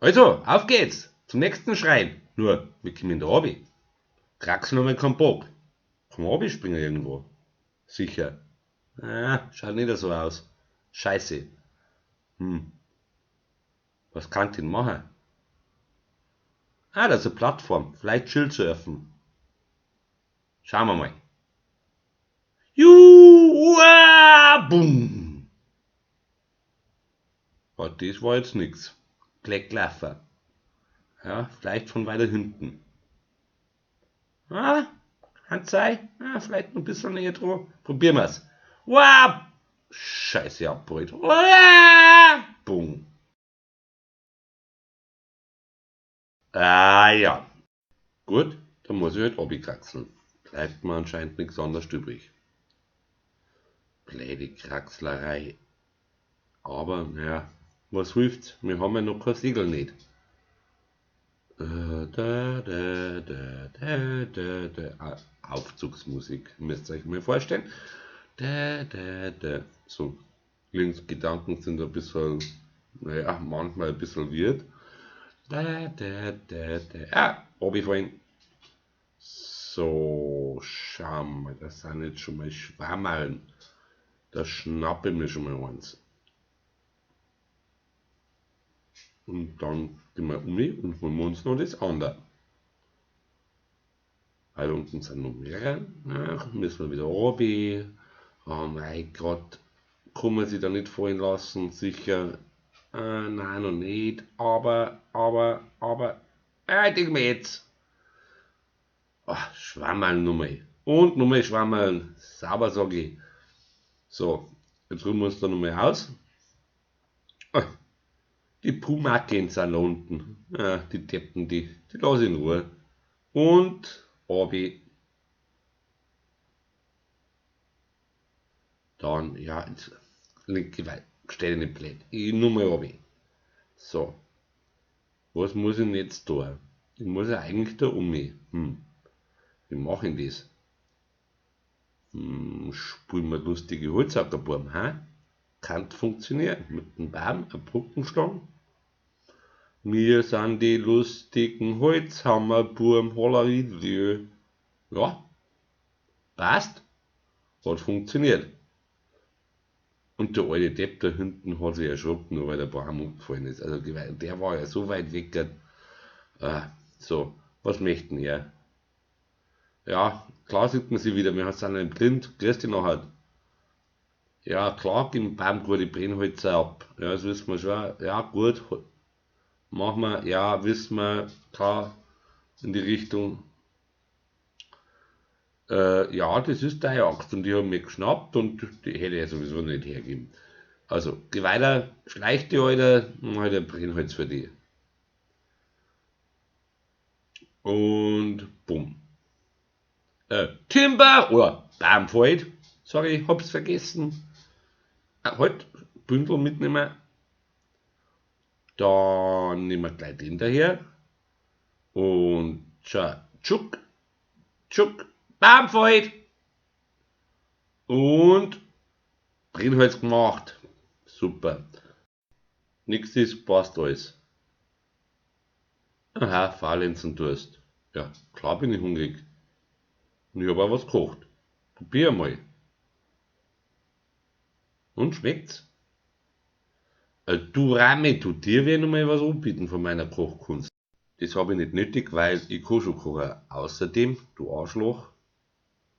Also, auf geht's! Zum nächsten Schrein. Nur, wie komm ich da runter? Kraxel nochmal keinen Bock. Kann man runterspringen irgendwo? Sicher. Ah, schaut nicht so aus. Scheiße. Hm, was kann ich denn machen? Ah, das ist eine Plattform. Vielleicht Schildsurfen. Schauen wir mal. Juhu, bumm. Oh, das war jetzt nix. Klecklaffer. Ja, vielleicht von weiter hinten. Ah, kann sein. Ah, vielleicht noch ein bisschen näher dran. Probieren wir's. Wow! Scheiße, abbrüht. Wow! Boom. Ah ja. Gut, dann muss ich halt runterkraxeln. Bleibt mir anscheinend nichts anderes übrig. Blöde Kraxlerei. Aber, naja, was hilft's? Wir haben ja noch kein Siegel nicht. Aufzugsmusik, müsst ihr euch mal vorstellen. So, Linksgedanken sind ein bisschen, naja, manchmal ein bisschen weird. Runterfallen. So, schauen wir, das sind jetzt schon mal Schwammerln. Da schnappe ich mir schon mal eins. Und dann gehen wir um und holen wir uns noch das andere. Weil unten sind noch mehrere. Ach, müssen wir wieder runter. Oh mein Gott, kann man sich da nicht fallen lassen, sicher. Nein, noch nicht. Ich denke mir jetzt. Schwammerl nochmal. Und nochmal Schwammerl. Sauber, sag ich. So, jetzt ruhen wir uns da nochmal aus. Ah, die Pumaken sind da unten. Die Deppen, die lasse ich in Ruhe. Und Obi. Dann, ja, jetzt linke Weite. Stell dich nicht blöd. Ich nur mal Obi. So, was muss ich denn jetzt tun? Ich muss ja eigentlich da um mich. Wie mache ich das? Spielen wir lustige Holzackerbuben, hä? Kann funktionieren. Mit dem Baum, einem Brückenstamm. Wir sind die lustigen Holzhammerbuben, Holleridiö. Ja, passt. Hat funktioniert. Und der alte Depp da hinten hat sich erschrocken, nur weil der Baum umgefallen ist. Also der war ja so weit weg. So, was möchten ihr? Ja, klar sieht man sie wieder. Wir sind ein blind. Grüß dich nachher. Ja, klar, geben Baum gute Brennholzer ab. Ja, das wissen wir schon. Ja, gut, machen wir. Ja, wissen wir. Klar, in die Richtung. Ja, das ist der Jagd und die haben mich geschnappt und die hätte ich sowieso nicht hergeben. Also, geh weiter, schleich die Alter, halt ein Brennholz für die. Und bumm. Timber! Oder Baumfeld. Sorry, hab's vergessen. Halt, Bündel mitnehmen. Dann nehmen wir gleich den daher. Und tschuk, tschuk, Baumfeld. Und Brennholz gemacht. Super. Nix ist, passt alles. Aha, Fahrenz und Durst. Ja, klar bin ich hungrig. Und ich habe auch was gekocht. Probier mal. Und schmeckt's? Du Rami, du dir werde noch mal was anbieten von meiner Kochkunst. Das habe ich nicht nötig, weil ich kann schon kochen. Außerdem, du Arschloch,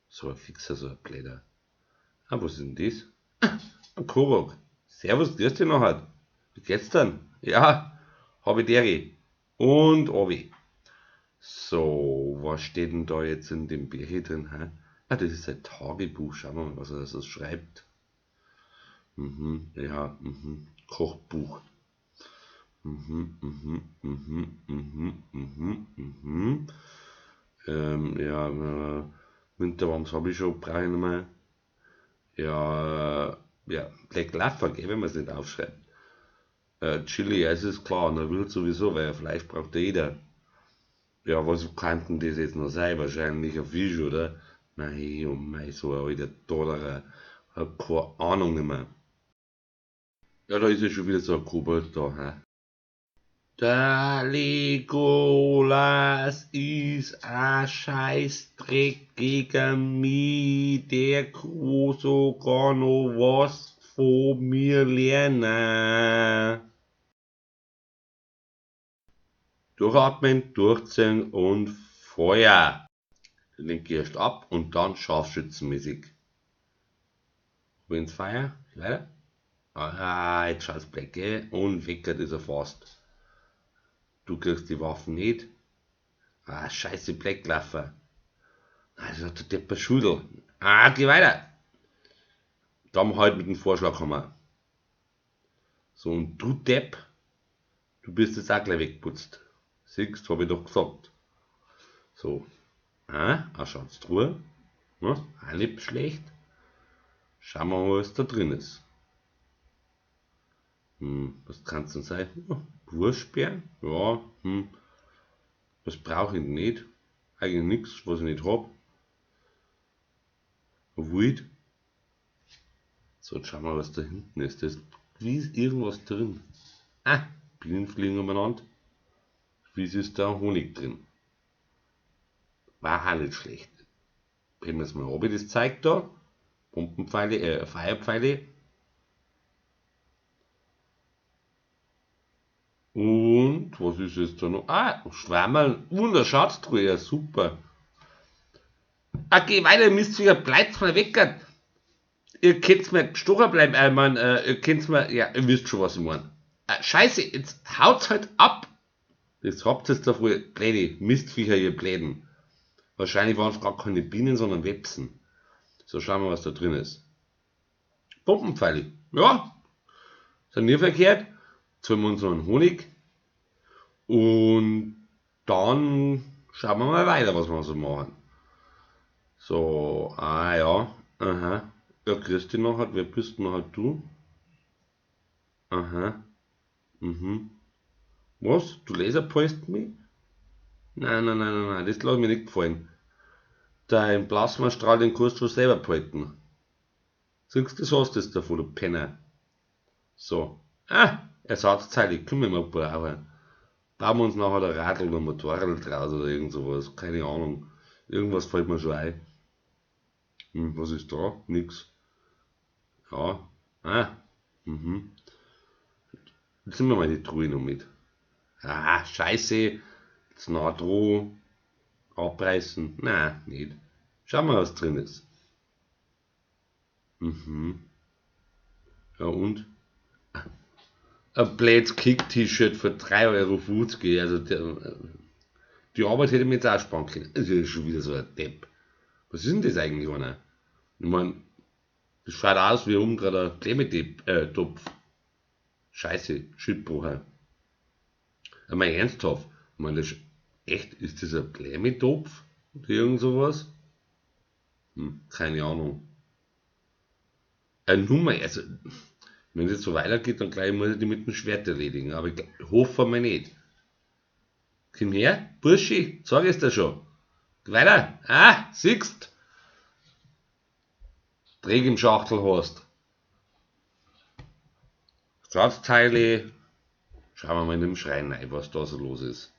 so ein Fixer, so ein Blätter. Ah, was ist denn das? Ein Korok. Servus, grüß dich nachher. Wie geht's denn? Ja, habe ich deri. Und Obi. So, was steht denn da jetzt in dem Bärchen drin? Hä? Ah, das ist ein Tagebuch. Schauen wir mal, was er so schreibt. Ja, Kochbuch. Ja, Winterwams habe ich schon, brauche ich nicht mehr. Ja, ja, Black Laffer, gell, wenn man es nicht aufschreibt. Chili, ja, es ist klar, na Wild sowieso, weil Fleisch braucht ja jeder. Ja, was kann denn das jetzt noch sein? Wahrscheinlich ein Fisch, oder? Nein, oh mein, so ein alter Toderer. Hab keine Ahnung nicht mehr. Ja, da ist ja schon wieder so ein Kobold da, hä? Der Legolas ist ein Scheißdreck gegen mich, der kann sogar noch was von mir lernen. Durchatmen, durchziehen und Feuer. Lenk erst ab und dann scharfschützenmäßig. Ins Feuer, weiter. Ah, jetzt schaut's Blecke und weckert ist er fast. Du kriegst die Waffen nicht. Ah, scheiße, Blecklaffer. Also der Depper Schudel. Ah, geh weiter. Dann halt mit dem Vorschlaghammer. So, und du Depp, du bist jetzt auch gleich wegputzt. Siehst, hab ich doch gesagt. So. Schaut's drüber. Ja, auch nicht schlecht. Schauen wir mal, was da drin ist. Was kann's denn sein? Wurstbeeren? Ja, was brauche ich nicht? Eigentlich nichts, was ich nicht hab. Weed. So, jetzt schauen wir, was da hinten ist. Da ist wie ist irgendwas drin. Bienen fliegen umeinander. Wie ist da Honig drin? War auch nicht schlecht. Bringen wir es mal ab, das zeigt da. Bombenpfeile, Feuerpfeile. Und was ist jetzt da noch? Schwammerl und ein Schatztruhe, super. Geh weiter, Mistviecher, bleibt's mal weg. Ihr könnt's mir gestochen bleiben, ihr könnt's mir, ja, ihr wisst schon, was ich meine. Scheiße, jetzt haut's halt ab. Jetzt habt ihr da wohl Pläne, Mistviecher, ihr Pläden. Wahrscheinlich waren es gar keine Bienen, sondern Websen. So, schauen wir, was da drin ist. Bombenpfeile. Ja, sind nie verkehrt. Jetzt holen wir uns noch einen Honig. Und dann schauen wir mal weiter, was wir so machen. So, ja, aha. Ja, grüß dich noch, wer bist denn halt du? Aha, Was? Du laserpoist mich? Nein, das lasse ich mir nicht gefallen. Dein Plasmastrahl, den kannst du selber behalten. Siehst du, das hast du jetzt davon, du Penner. So. Ersatzteile, ich kümmere mich mal brauchen. Bauen wir uns nachher der Radl oder Motorrad draus oder irgend sowas. Keine Ahnung. Irgendwas fällt mir schon ein. Was ist da? Nix. Ja. Jetzt nehmen wir mal die Truhe noch mit. Scheiße. Jetzt nah dran. Abreißen. Nein, nicht. Schauen wir, was drin ist. Ja und? Ein Blades Kick-T-Shirt für 3,50 €. Also die Arbeit hätte ich mir jetzt auch sparen können. Das ist schon wieder so ein Depp. Was ist denn das eigentlich, einer? Ich meine, das schaut aus wie oben gerade ein Klemetopf. Scheiße, Schildbrucher. Einmal ernsthaft. Ich meine, echt, ist das ein Klemetopf? Oder irgend sowas? Keine Ahnung. Eine Nummer, also, wenn es jetzt so weitergeht, dann gleich muss ich die mit dem Schwert erledigen. Aber ich hoffe mal nicht. Komm her, Burschi, sag ich dir schon. Geh weiter. Siehst, Dreck im Schachtel hast. Satzteile, schauen wir mal in dem Schrein rein, was da so los ist.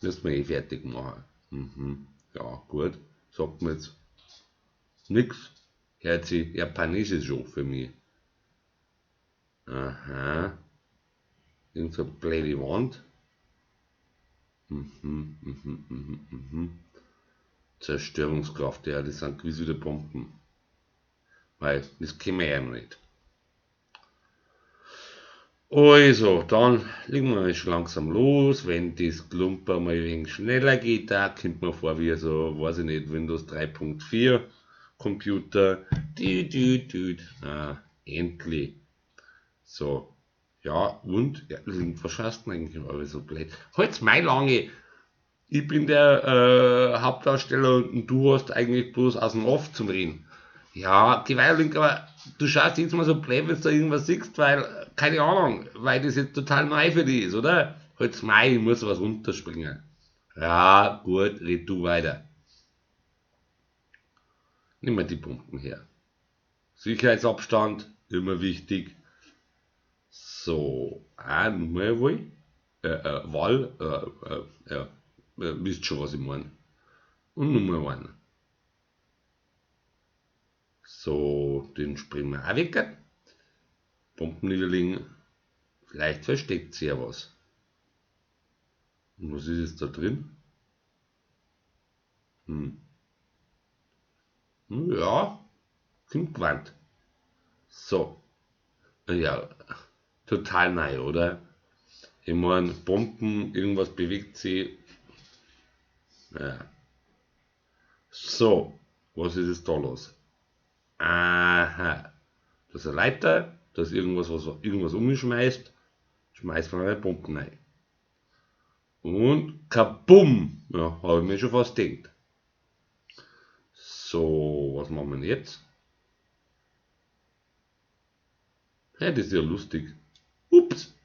Müssen wir fertig machen. Ja, gut. Sagt mir jetzt nix. Hört sich japanesisch schon für mich. Aha. Irgend so eine blöde Wand. Zerstörungskraft, ja, das sind gewiss wieder Bomben. Weil, das kennen wir ja noch nicht. Also, dann legen wir schon langsam los. Wenn das Klumper mal ein wenig schneller geht, da kommt man vor wie so, weiß ich nicht, Windows 3.4 Computer. Endlich. So. Ja, und? Ja, was schaust du denn eigentlich alle so blöd? Halt's mein lange! Ich bin der Hauptdarsteller und du hast eigentlich bloß aus dem Off zum Reden. Ja, Gewalt, aber du schaust jetzt mal so blöd, wenn du da irgendwas siehst, weil, keine Ahnung, weil das jetzt total neu für dich ist, oder? Halt's Mai, ich muss was runterspringen. Ja, gut, red du weiter. Nimm mal die Pumpen her. Sicherheitsabstand, immer wichtig. So, nochmal wohl. Wall, wisst schon, was ich meine. Und Nummer 1. So, den springen wir auch weg. Bomben niederlegen. Vielleicht versteckt sich ja was. Und was ist jetzt da drin? Ja, klingt gewandt. So, ja, total neu, oder? Ich meine, Bomben, irgendwas bewegt sich. Ja. So, was ist jetzt da los? Aha, das ist eine Leiter, da ist irgendwas, was irgendwas umschmeißt, schmeißt man eine Bomben rein. Und kabum! Ja, habe ich mir schon fast gedacht. So, was machen wir jetzt? Ja, das ist ja lustig. Ups!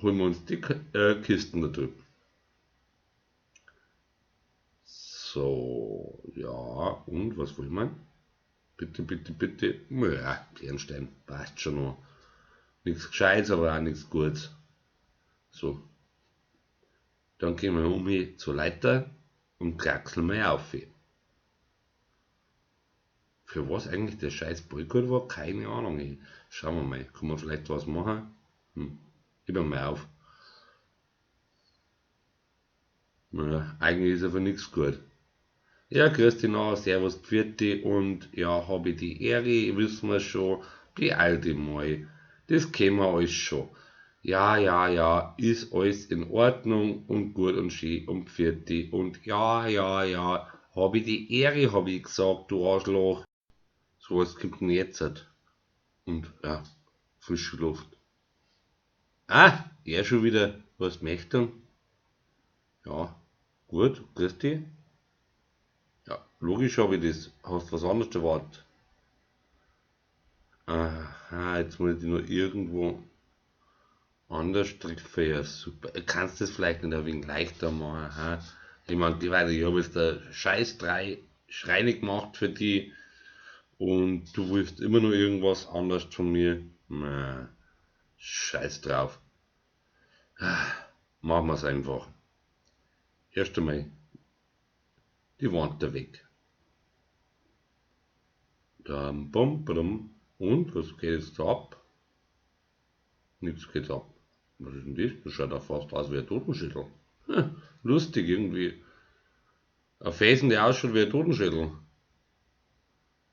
Holen wir uns die Kisten da drüben. So, ja, und was wollen wir? Bitte, bitte, bitte. Ja, Bernstein, passt schon noch. Nichts Gescheites, aber auch nichts Gutes. So, dann gehen wir um zur Leiter und kraxeln mal auf. Für was eigentlich der scheiß Boykott war, keine Ahnung. Schauen wir mal, kann man vielleicht was machen? Gib mal auf. Ja, eigentlich ist aber nichts gut. Ja, grüß dich noch, servus, pfiat und ja, habe ich die Ehre, wissen wir schon, beeil mal. Das kennen wir alles schon. Ja, ja, ja, ist alles in Ordnung und gut und schön und pfiat und ja, ja, ja, habe ich die Ehre, habe ich gesagt, du Arschloch. So was kommt denn jetzt halt. Und ja, frische Luft. Ah, er schon wieder, was möchte? Ja, gut, grüß dich. Ja, logisch habe ich das. Hast was anderes erwartet? Aha, jetzt muss ich nur irgendwo anders treffen. Ja, super. Kannst du das vielleicht nicht ein wenig leichter machen? Aha. Ich meine, ich habe jetzt da scheiß 3 Schreine gemacht für die und du willst immer nur irgendwas anderes von mir. Na, scheiß drauf. Machen wir es einfach. Erst einmal die Wand da weg. Dann bum, bum. Und was geht jetzt da ab? Nichts geht ab. Was ist denn das? Das schaut ja fast aus wie ein Totenschädel. Lustig irgendwie. Ein Felsen, der ausschaut wie ein Totenschädel.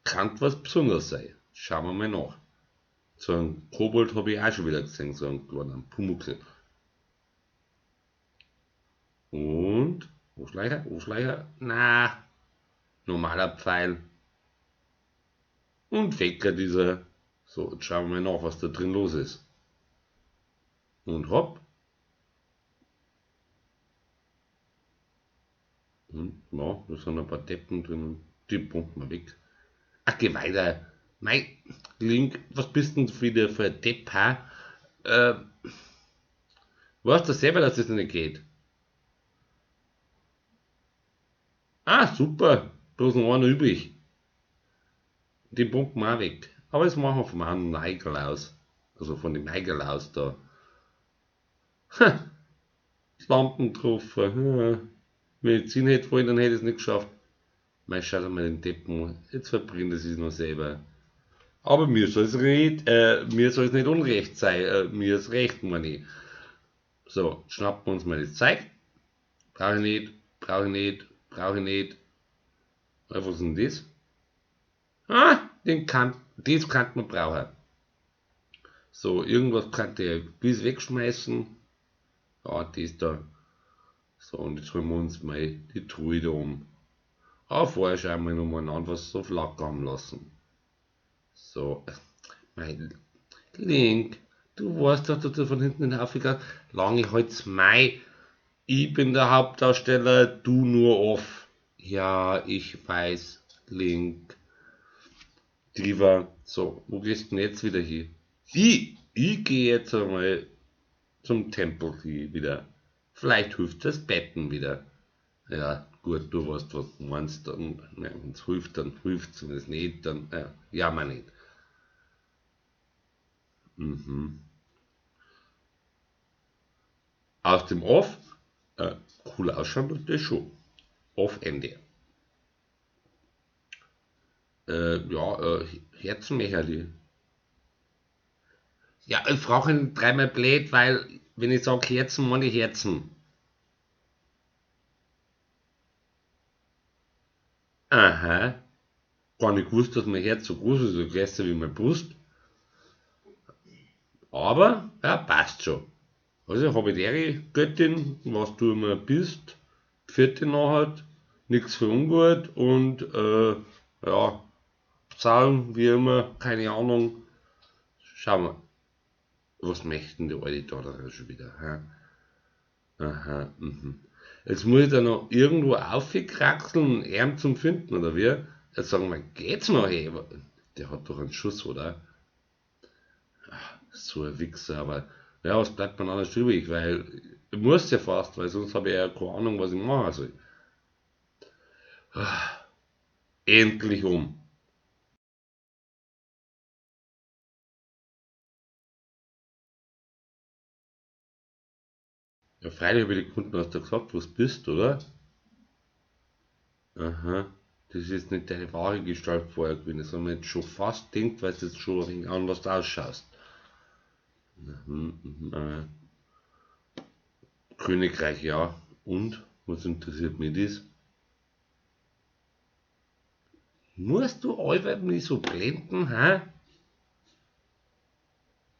Kann was Besonderes sein. Schauen wir mal nach. So einen Kobold habe ich auch schon wieder gesehen, so einen kleinen Pumuckl. Und Aufschleicher, Aufschleicher, na, normaler Pfeil. Und Wecker dieser. So, jetzt schauen wir mal nach, was da drin los ist. Und hopp. Und ja, da sind ein paar Deppen drin. Die pumpen wir weg. Ach, geh weiter. Mei, Link, was bist denn wieder für ein Depp, ha? Äh, weißt du selber, dass das nicht geht? Ah, super. Bloß noch einer übrig. Die pumpen wir auch weg. Aber das machen wir vom anderen Nigel aus. Also von dem Nigel aus da. Ha, Lampen getroffen. Ja. Medizin hätte wollen, dann hätte ich es nicht geschafft. Mei, schau mal den Deppen an. Jetzt verbrennt es sich noch selber. Aber mir soll es nicht unrecht sein. Mir ist recht, meine ich. So, schnappen wir uns mal das Zeug. Brauche ich nicht, brauche ich nicht, brauche ich nicht. Was ist denn das? Ah, das kann man brauchen. So, irgendwas kann der bis wegschmeißen. Ja, das da. So, und jetzt holen wir uns mal die Truhe da um. Aber vorher schauen wir nochmal an, was sie auf Lacker haben lassen. So, mein Link, du weißt doch, dass du von hinten in Afrika lange halt's Mai. Ich bin der Hauptdarsteller, du nur off. Ja, ich weiß, Link. Diva. So, wo gehst du denn jetzt wieder hin? Ich gehe jetzt einmal zum Tempel hier wieder. Vielleicht hilft das Betten wieder. Ja, gut, du weißt, was du meinst. Wenn es hilft, dann hilft es. Wenn es nicht, dann ja, man nicht. Mhm. aus dem Off, cool ausschauen tut das schon. Off Ende. Herzenmecherli. Ja, ich frage ihn dreimal blöd, weil, wenn ich sage Herzen, meine ich Herzen. Aha, gar nicht gewusst, dass mein Herz so groß ist, so größer wie meine Brust. Aber, ja, passt schon. Also habe ich die Göttin, was du immer bist, vierte nachher, nichts für ungut und ja, Zahlen wie immer, keine Ahnung. Schauen wir, was möchten die Alte da schon wieder? Hä? Aha, mhm. Jetzt muss ich da noch irgendwo aufkraxeln, einen Arm zum Finden, oder wie? Jetzt sagen wir, geht's noch, hey? Der hat doch einen Schuss, oder? So ein Wichser, aber ja, was bleibt mir anders übrig? Weil ich muss ja fast, weil sonst habe ich ja keine Ahnung, was ich machen soll. Endlich um. Ja, freilich habe ich die Kunden hast du gesagt, was bist, oder? Aha. Das ist nicht deine wahre Gestalt vorher gewesen, sondern jetzt schon fast denkt, weil du jetzt schon ein wenig anders ausschaust. Königreich, ja. Und? Was interessiert mich das? Musst du allweil mich so blenden, hä?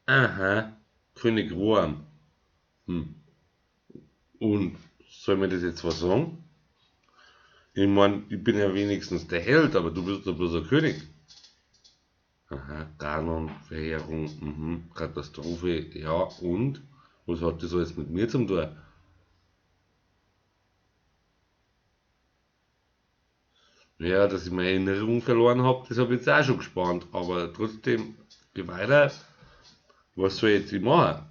Aha. König Rohan. Hm. Und soll mir das jetzt was sagen? Ich meine, ich bin ja wenigstens der Held, aber du bist doch bloß ein König. Aha, Ganon, Verheerung, Katastrophe, ja, und? Was hat das alles mit mir zum tun? Ja, dass ich meine Erinnerung verloren habe, das habe ich jetzt auch schon gespannt, aber trotzdem, geh weiter, was soll ich jetzt machen?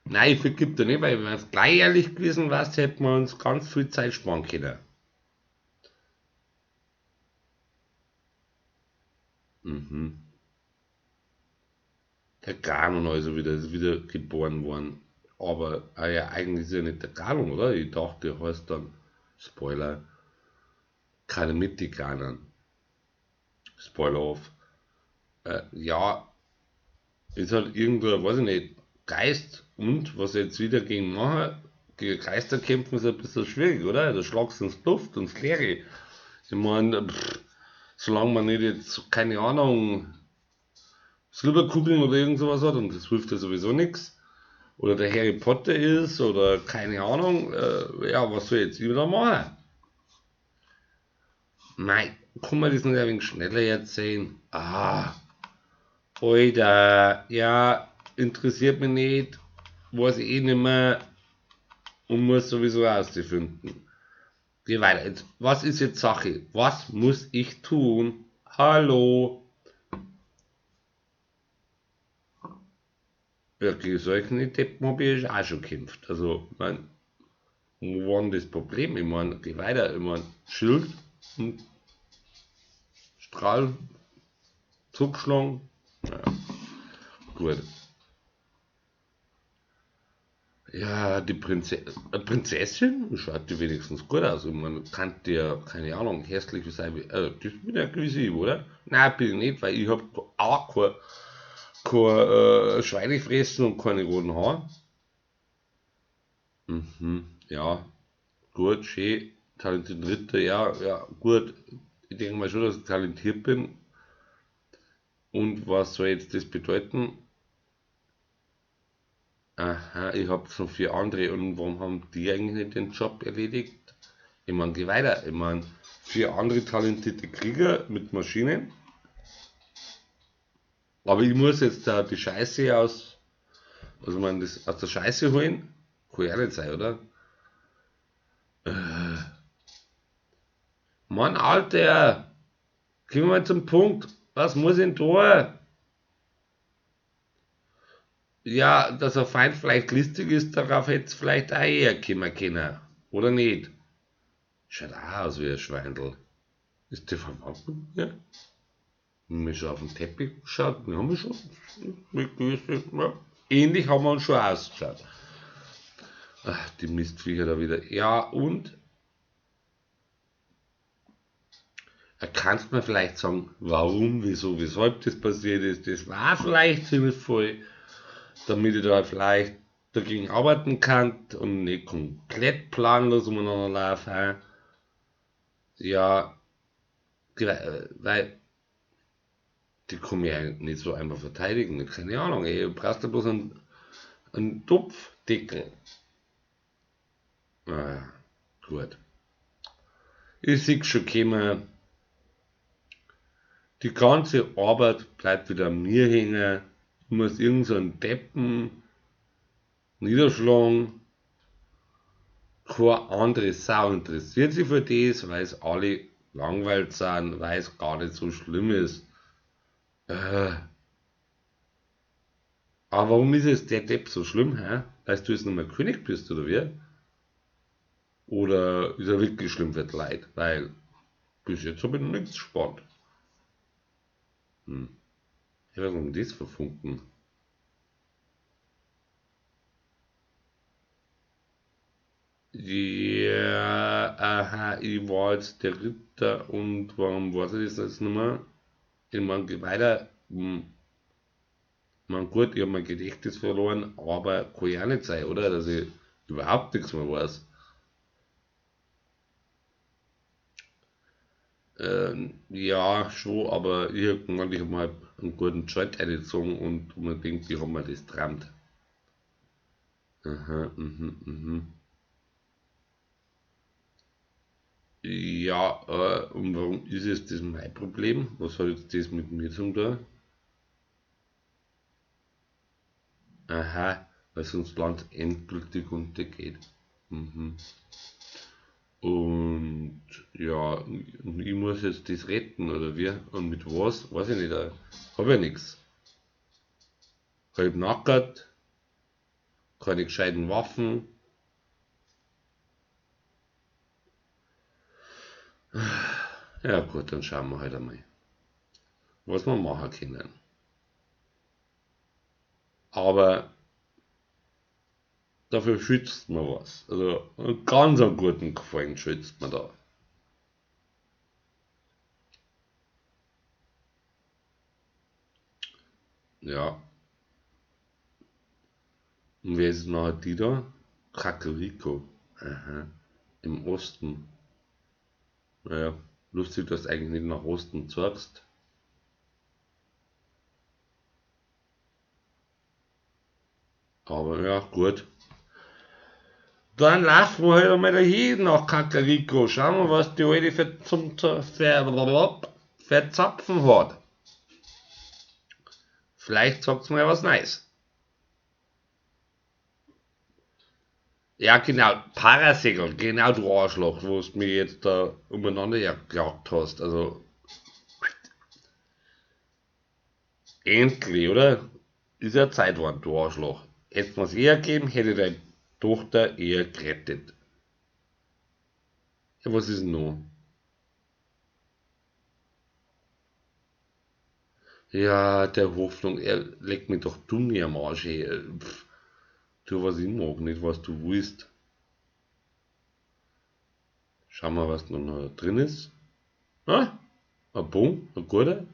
Nein, ich vergib dir nicht, weil wenn es gleich ehrlich gewesen wäre, hätten wir uns ganz viel Zeit sparen können. Mhm. Der Ganon also wieder, ist wieder geboren worden. Aber ja, eigentlich ist er nicht der Ganon, oder? Ich dachte, der heißt dann, Spoiler, keine Mittiganen. Spoiler off. Ja, ist halt irgendwo, weiß ich nicht, Geist und was jetzt wieder gegen machen, gegen Geister kämpfen ist ein bisschen schwierig, oder? Da schlagst du ins Luft und ins Leere. Ich meine, solange man nicht jetzt, keine Ahnung, Silberkugeln oder irgend sowas hat, und das hilft ja sowieso nichts, oder der Harry Potter ist, oder keine Ahnung, ja, was soll ich jetzt wieder machen? Nein, kann man das nicht ein wenig schneller erzählen? Alter, ja, interessiert mich nicht, weiß ich eh nicht mehr und muss sowieso ausfinden. Geh weiter. Jetzt, was ist jetzt Sache? Was muss ich tun? Hallo? Ja, gegen solche Deppen habe ich auch schon gekämpft. Also, wo war denn das Problem? Ich meine, geh weiter. Ich meine, Schild und Strahl zugeschlagen. Ja, gut. Ja, die Prinzessin schaut die wenigstens gut aus. Und man kann ja, keine Ahnung, hässlich sein wie. Das bin ja gewiss ich, oder? Nein, bin ich nicht, weil ich habe auch kein Schweine fressen und keine roten Haare. Ja, gut, schön. Talentiert Ritter, ja, ja, gut. Ich denke mal schon, dass ich talentiert bin. Und was soll jetzt das bedeuten? Aha, ich habe schon vier andere und warum haben die eigentlich nicht den Job erledigt? Ich meine, geh weiter. Ich meine, vier andere talentierte Krieger mit Maschinen. Aber ich muss jetzt da die Scheiße also man das aus der Scheiße holen. Kann ja nicht sein, oder? Mann, Alter, kommen wir mal zum Punkt. Was muss ich denn tun? Ja, dass ein Feind vielleicht listig ist, darauf hätte es vielleicht auch eher kommen können. Oder nicht? Schaut auch aus wie ein Schweindel. Ist der verwandt mit mir? Wir schon auf den Teppich geschaut, wir haben schon mit gewisse, ja, ähnlich haben wir uns schon ausgeschaut. Ach, die Mistviecher da wieder. Ja, und kannst du mir vielleicht sagen, warum, wieso, weshalb das passiert ist? Das war vielleicht sinnvoll, damit ich da vielleicht dagegen arbeiten kann und nicht komplett planlos umeinander laufen. Ja, weil die kann mich eigentlich nicht so einfach verteidigen. Keine Ahnung, ey, du brauchst ja bloß einen Topfdeckel. Ah, gut. Ich sehe schon kommen, die ganze Arbeit bleibt wieder an mir hängen. Ich muss irgend so einen Deppen niederschlagen. Keine andere Sau interessiert sich für das, weil es alle langweilt sind, weil es gar nicht so schlimm ist. Äh, aber warum ist es der Depp so schlimm, hä? Weil du jetzt nochmal König bist, oder wie? Oder ist er wirklich schlimm für die Leute? Weil bis jetzt habe ich noch nichts gespart. Hm. Ja, was haben das verfunken? Ja, aha, ich war jetzt der Ritter und warum weiß ich das jetzt nicht mehr? Ich meine, weiter, man gut, ich habe mein Gedächtnis verloren, aber kann ja nicht sein, oder? Dass ich überhaupt nichts mehr weiß. Ja, schon, aber irgendwann, ich habe mal einen guten Joint eingezogen und man denkt, ich habe mir das geträumt. Aha, Ja, und warum ist es das mein Problem? Was hat jetzt das mit mir zu tun? Aha, weil sonst Land endgültig untergeht. Mhm. Und ja, und ich muss jetzt das retten, oder wie? Und mit was? Weiß ich nicht. Hab ja nichts. Halb nackert, keine gescheiten Waffen. Ja gut, dann schauen wir halt einmal, was wir machen können. Aber dafür schützt man was. Also einen ganz einen guten Gefallen schützt man da. Ja, und wer ist nachher die da? Kakariko. Aha, im Osten. Naja, lustig, dass du eigentlich nicht nach Osten zeigst. Aber ja, gut. Dann laufen wir halt einmal dahin nach Kakariko. Schauen wir, was die alte für Zapfen hat. Vielleicht sagt sie mir was Neues. Ja, genau, Parasegel, genau du Arschloch, wo du mich jetzt da umeinander gejagt hast. Also, endlich, oder? Ist ja Zeit geworden, du Arschloch. Hättest du mir's eher gegeben, hätte deine Tochter eher gerettet. Ja, was ist denn noch? Ja, der Hoffnung, er legt mich doch dumm am Arsch, ey. Tu, was ich mag, nicht was du willst. Schau mal, was noch drin ist. Ah, ein Bon, ein guter.